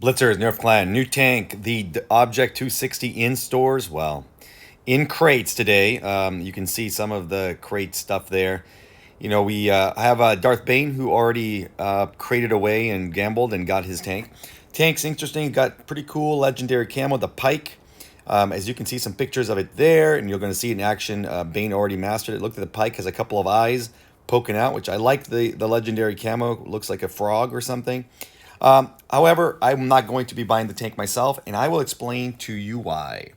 Blitzers, Nerf Clan, new tank, the OBJ260 in stores. Well, in crates today. You can see some of the crate stuff there. You know, we have DarthBane who already crated away and gambled and got his tank. Tank's interesting, got pretty cool legendary camo, the Pike. As you can see some pictures of it there, and you're going to see it in action. Bane already mastered it. Look at the Pike, has a couple of eyes poking out, which I like the legendary camo. Looks like a frog or something. However, I'm not going to be buying the tank myself, and I will explain to you why.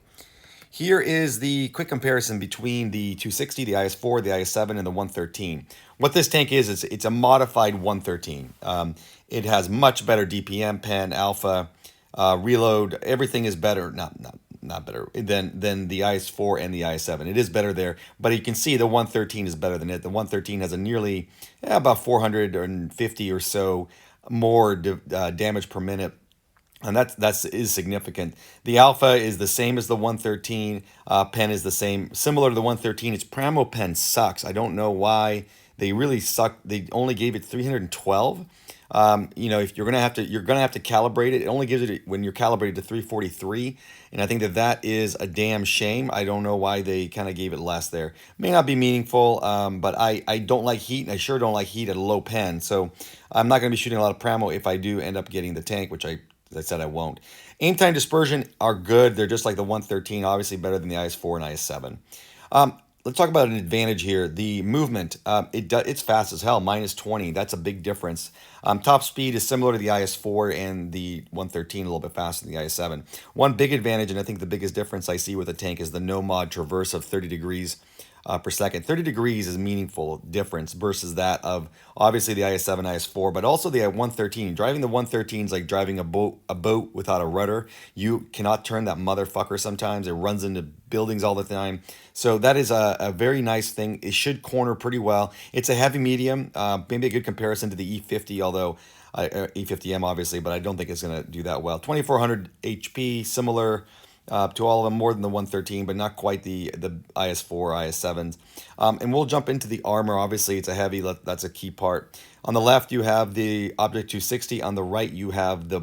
Here is the quick comparison between the 260, the IS-4, the IS-7, and the 113. What this tank is it's a modified 113. It has much better DPM, pen, alpha, reload. Everything is better, not better than the IS-4 and the IS-7. It is better there, but you can see the 113 is better than it. The 113 has a nearly about 450 or so more damage per minute, and that is significant. The alpha is the same as the 113. Pen is the same, similar to the 113. Its Pramo pen sucks. I don't know why they really suck. They only gave it 312. You know, if you're gonna have to calibrate it. It only gives it when you're calibrated to 343, and I think that is a damn shame. I don't know why they kind of gave it less there. May not be meaningful, but I don't like heat, and I sure don't like heat at a low pen. So I'm not gonna be shooting a lot of Pramo if I do end up getting the tank, which as I said, I won't. Aim time dispersion are good. They're just like the 113, obviously better than the IS-4 and IS-7. Let's talk about an advantage here. The movement, it's fast as hell, -20. That's a big difference. Top speed is similar to the IS-4 and the 113, a little bit faster than the IS-7. One big advantage, and I think the biggest difference I see with the tank, is the no-mod traverse of 30 degrees per second. 30 degrees is a meaningful difference versus that of obviously the IS-7, IS-4, but also the 113. Driving the 113 is like driving a boat without a rudder. You cannot turn that motherfucker sometimes. It runs into buildings all the time. So that is a very nice thing. It should corner pretty well. It's a heavy medium, maybe a good comparison to the E50, although E50M obviously, but I don't think it's going to do that well. 2400 HP, similar to all of them, more than the 113, but not quite the IS-4, IS-7s. And we'll jump into the armor. Obviously, it's a heavy, that's a key part. On the left, you have the OBJ260. On the right, you have the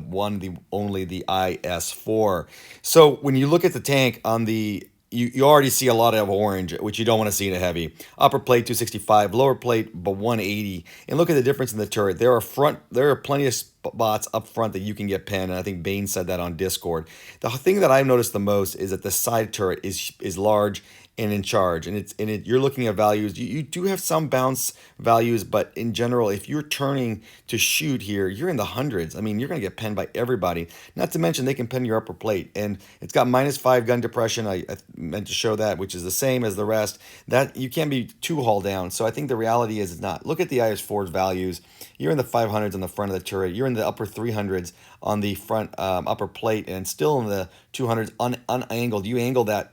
only the IS-4. So when you look at the tank on the you already see a lot of orange, which you don't want to see in a heavy. Upper plate 265, lower plate but 180. And look at the difference in the turret. There are plenty of spots up front that you can get pinned, and I think Bane said that on Discord. The thing that I've noticed the most is that the side turret is large and in charge, and you're looking at values. You do have some bounce values, but in general, if you're turning to shoot here, you're in the hundreds. I mean, you're going to get pinned by everybody. Not to mention they can pin your upper plate, and it's got -5 gun depression. I meant to show that, which is the same as the rest. That you can't be too hauled down. So I think the reality is it's not. Look at the IS-4's values. You're in the 500s on the front of the turret. You're in the upper 300s on the front upper plate, and still in the 200s unangled. You angle that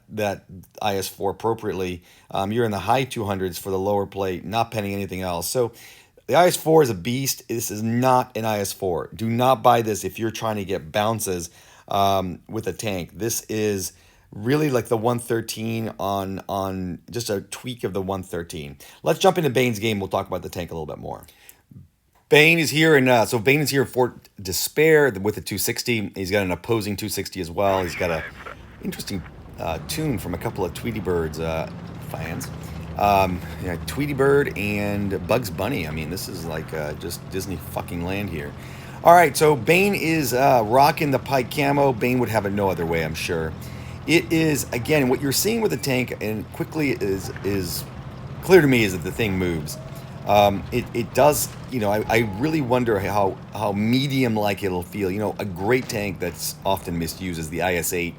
IS-4 appropriately. You're in the high 200s for the lower plate, not penning anything else. So the IS-4 is a beast. This is not an IS-4. Do not buy this if you're trying to get bounces with a tank. This is really like the 113 on just a tweak of the 113. Let's jump into Bane's game. We'll talk about the tank a little bit more. Bane is here, and so Bane is here for Despair with the 260. He's got an opposing 260 as well. He's got a interesting tune from a couple of Tweety Birds fans. Yeah, Tweety Bird and Bugs Bunny. I mean, this is like just Disney fucking land here. All right, so Bane is rocking the Pike camo. Bane would have it no other way, I'm sure. It is, again, what you're seeing with the tank, and quickly is clear to me, is that the thing moves. It does, you know, I really wonder how medium-like it'll feel. You know, a great tank that's often misused is the IS-8.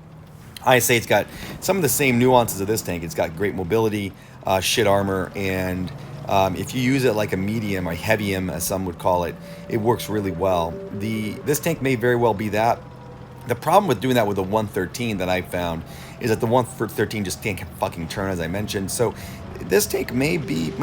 IS-8's got some of the same nuances of this tank. It's got great mobility, shit armor, and if you use it like a medium or heavyum, as some would call it, it works really well. This tank may very well be that. The problem with doing that with the 113 that I found is that the 113 just can't fucking turn, as I mentioned. So this tank may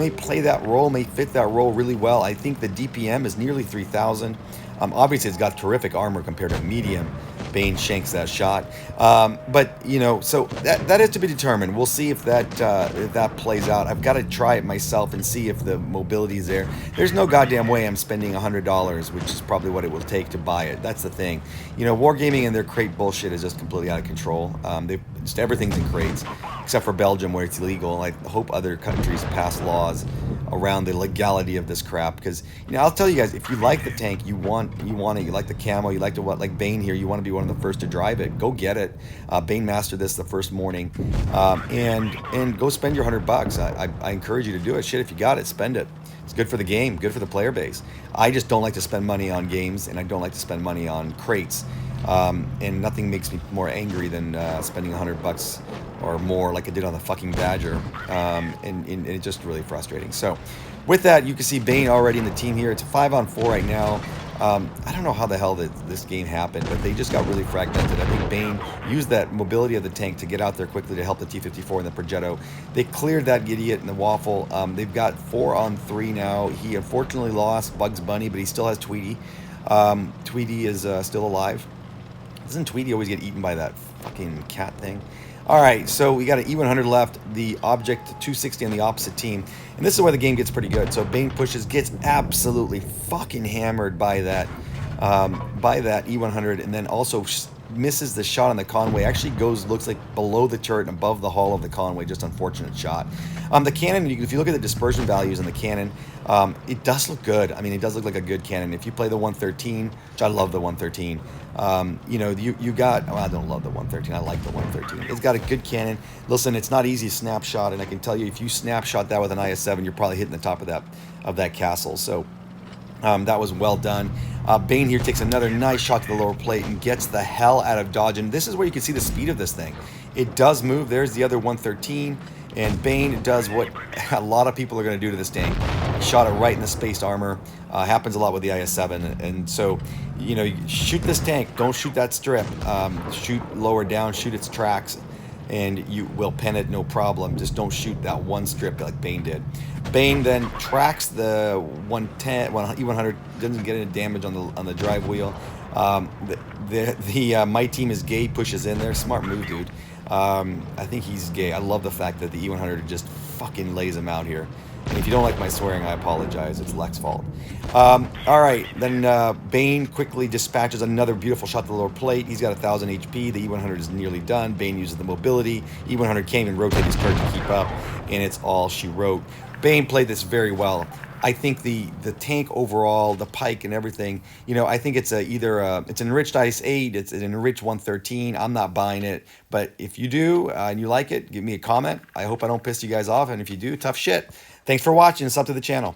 play that role, may fit that role really well. I think the DPM is nearly 3,000. Obviously, it's got terrific armor compared to medium, Bane shanks that shot. But you know, so that is to be determined. We'll see if that plays out. I've got to try it myself and see if the mobility is there. There's no goddamn way I'm spending $100, which is probably what it will take to buy it. That's the thing. You know, Wargaming and their crate bullshit is just completely out of control. They just everything's in crates, except for Belgium where it's illegal. I hope other countries pass laws around the legality of this crap, because you know, I'll tell you guys, if you like the tank, you want it, you like the camo, you like like Bane here, you want to be one of the first to drive it, go get it. Bane mastered this the first morning, and go spend your $100. I encourage you to do it. Shit, if you got it, spend it. It's good for the game, good for the player base. I just don't like to spend money on games, and I don't like to spend money on crates. And nothing makes me more angry than spending $100 or more like I did on the fucking Badger. And it's just really frustrating. So with that, you can see Bane already in the team here. It's a 5-on-4 right now. I don't know how the hell this game happened, but they just got really fragmented. I think Bane used that mobility of the tank to get out there quickly to help the T-54 and the Progetto. They cleared that idiot in the Waffle. They've got 4-on-3 now. He unfortunately lost Bugs Bunny, but he still has Tweety. Tweety is still alive. Doesn't Tweety always get eaten by that fucking cat thing? All right, so we got an E100 left, the Object 260 on the opposite team. And this is where the game gets pretty good. So Bane pushes, gets absolutely fucking hammered by that E100, and then also misses the shot on the Conway. Actually looks like below the turret and above the hull of the Conway. Just unfortunate shot. The cannon, if you look at the dispersion values in the cannon, it does look good. I mean, it does look like a good cannon. If you play the 113, which I love the 113, you know, you got, well, I don't love the 113. I like the 113. It's got a good cannon. Listen, it's not easy to snapshot, and I can tell you, if you snapshot that with an IS-7, you're probably hitting the top of that castle. So that was well done. Bane here takes another nice shot to the lower plate and gets the hell out of dodge. And this is where you can see the speed of this thing. It does move. There's the other 113. And Bane does what a lot of people are going to do to this tank. Shot it right in the spaced armor. Happens a lot with the IS-7. And so, you know, shoot this tank. Don't shoot that strip. Shoot lower down. Shoot its tracks. And you will pen it, no problem. Just don't shoot that one strip like Bane did. Bane then tracks the 110, E100, doesn't get any damage on the drive wheel. My team is gay, pushes in there. Smart move, dude. I think he's gay. I love the fact that the E100 just fucking lays him out here. And if you don't like my swearing, I apologize. It's Lex's fault. All right, then Bane quickly dispatches another beautiful shot to the lower plate. He's got 1,000 HP. The E100 is nearly done. Bane uses the mobility. E100 can't even rotate his turret to keep up, and it's all she wrote. Bane played this very well. I think the tank overall, the pike and everything, you know, I think it's it's an enriched IS-8, it's an enriched 113. I'm not buying it, but if you do and you like it, give me a comment. I hope I don't piss you guys off, and if you do, tough shit. Thanks for watching. Sub to the channel.